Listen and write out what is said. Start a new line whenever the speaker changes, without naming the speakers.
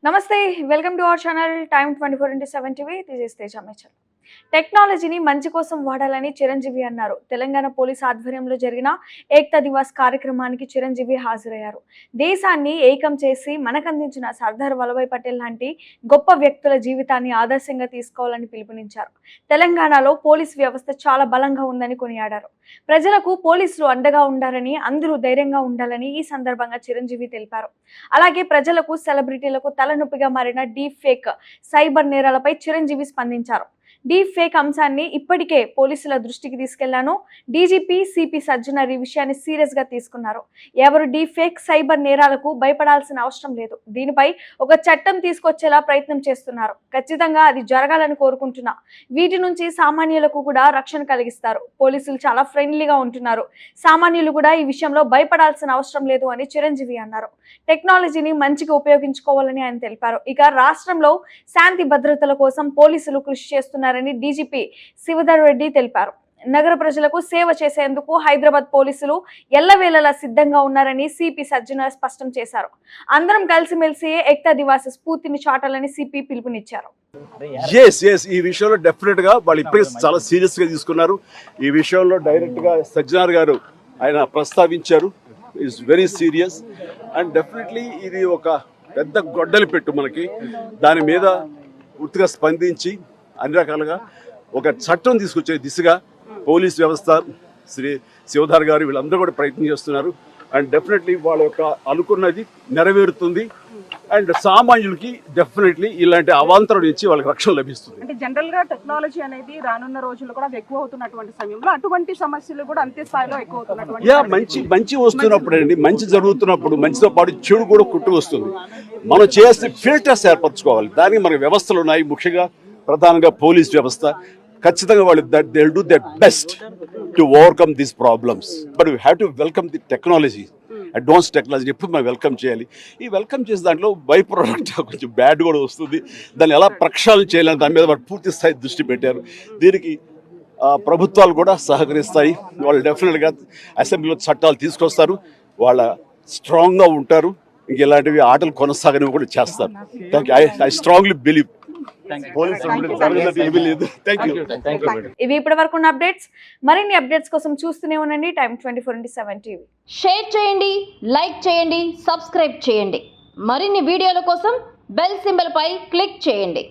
నమస్తే welcome to our channel time 24/7 TV. This is Teja Medchal. టెక్నాలజీని మంచి కోసం వాడాలని చిరంజీవి అన్నారు. తెలంగాణ పోలీస్ ఆధ్వర్యంలో జరిగిన ఏక్తా దివాస్ కార్యక్రమానికి చిరంజీవి హాజరయ్యారు. దేశాన్ని ఏకం చేసి మనకందించిన సర్దార్ వల్లభాయ్ పటేల్ లాంటి గొప్ప వ్యక్తుల జీవితాన్ని ఆదర్శంగా తీసుకోవాలని పిలుపునిచ్చారు. తెలంగాణలో పోలీస్ వ్యవస్థ చాలా బలంగా ఉందని కొనియాడారు. ప్రజలకు పోలీసులు అండగా ఉండాలని, అందరూ ధైర్యంగా ఉండాలని ఈ సందర్భంగా చిరంజీవి తెలిపారు. అలాగే ప్రజలకు, సెలబ్రిటీలకు తలనొప్పిగా మారిన డీప్ ఫేక్ సైబర్ నేరాలపై చిరంజీవి స్పందించారు. డీప్ ఫేక్ అంశాన్ని ఇప్పటికే పోలీసుల దృష్టికి తీసుకెళ్లాను. డీజీపీ సిపి సజ్జనర్ ఈ విషయాన్ని సీరియస్ గా తీసుకున్నారు. ఎవరు డీప్ ఫేక్ సైబర్ నేరాలకు భయపడాల్సిన అవసరం లేదు. దీనిపై ఒక చట్టం తీసుకొచ్చేలా ప్రయత్నం చేస్తున్నారు. ఖచ్చితంగా అది జరగాలని కోరుకుంటున్నా. వీటి నుంచి సామాన్యులకు కూడా రక్షణ కలిగిస్తారు. పోలీసులు చాలా ఫ్రెండ్లీగా ఉంటున్నారు. సామాన్యులు కూడా ఈ విషయంలో భయపడాల్సిన అవసరం లేదు అని చిరంజీవి అన్నారు. టెక్నాలజీని మంచిగా ఉపయోగించుకోవాలని ఆయన తెలిపారు. ఇక రాష్ట్రంలో శాంతి భద్రతల కోసం పోలీసులు కృషి చేస్తున్నారని డీజీపీ శివధర్ రెడ్డి తెలిపారు. నగర ప్రజలకు సేవ చేసేందుకు హైదరాబాద్ పోలీసులు ఎల్లవేళలా సిద్ధంగా ఉన్నారని సిపి సజ్జనర్ స్పష్టం చేశారు. అందరం కలిసిమెలిసి ఏక్తా దివాస్ స్ఫూర్తిని చాటాలని సిపి పిలుపునిచ్చారు.
ఈ విషయంలో డెఫినెట్ గా వాళ్ళు ఇప్పటికే చాలా సీరియస్ గా తీసుకున్నారు. ఈ విషయంలో డైరెక్ట్ గా సజ్జనర్ గారు ఆయన ప్రస్తావించారు. It's very serious and definitely ఇది ఒక పెద్ద గొడ్డలి పెట్టు మనకి. దాని మీద పూర్తిగా స్పందించి అన్ని రకాలుగా ఒక చట్టం తీసుకొచ్చే దిశగా పోలీస్ వ్యవస్థ, శ్రీ శివధర్ గారు వీళ్ళందరూ కూడా ప్రయత్నం చేస్తున్నారు. అండ్ డెఫినెట్లీ వాళ్ళ యొక్క అనుకున్నది నెరవేరుతుంది. అండ్ సామాన్యులకి డెఫినెట్లీ ఇలాంటి అవాంతరం నుంచి వాళ్ళకి రక్షణ లభిస్తుంది.
అంటే జనరల్ గా టెక్నాలజీ అనేది రానున్న రోజుల్లో కూడా ఎక్కువ అవుతున్నటువంటి సమయంలో అటువంటి సమస్యలు కూడా అంతే స్థాయిలో ఎక్కువ అవుతున్నటువంటి
మంచి వస్తున్నప్పుడు అండి, మంచి జరుగుతున్నప్పుడు మంచితో పాటు చెడు కూడా కుట్టు వస్తుంది. మనం చేస్తే ఫిల్టర్స్ ఏర్పరచుకోవాలి. దానికి మన వ్యవస్థలు ఉన్నాయి. ముఖ్యంగా ప్రధానంగా పోలీస్ వ్యవస్థ ఖచ్చితంగా వాళ్ళు they will do there best to overcome these problems. But we have to welcome the technology, advance technology ఎప్పుడు మనం వెల్కమ్ చేయాలి. ఈ వెల్కమ్ చేసే దాంట్లో బై ప్రోడక్ట్ కొంచెం బ్యాడ్ కూడా వస్తుంది. దాన్ని ఎలా ప్రక్షాళన చేయాలని దాని మీద వాళ్ళు పూర్తి స్థాయి దృష్టి పెట్టారు. దీనికి ప్రభుత్వాలు కూడా సహకరిస్తాయి. వాళ్ళు డెఫినెట్గా అసెంబ్లీలో చట్టాలు తీసుకొస్తారు. వాళ్ళ స్ట్రాంగ్గా ఉంటారు. ఇంక ఇలాంటివి ఆటలు కొనసాగనివి కూడా చేస్తారు. I strongly believe.
ఇవి ఇప్పటి వరకు ఉన్న అప్డేట్స్. మరిన్ని అప్డేట్స్ కోసం చూస్తూనే ఉండండి టైమ్ 24/7 టీవీ.
షేర్ చేయండి, లైక్ చేయండి, సబ్స్క్రైబ్ చేయండి. మరిన్ని వీడియోల కోసం బెల్ సింబల్ పై క్లిక్ చేయండి.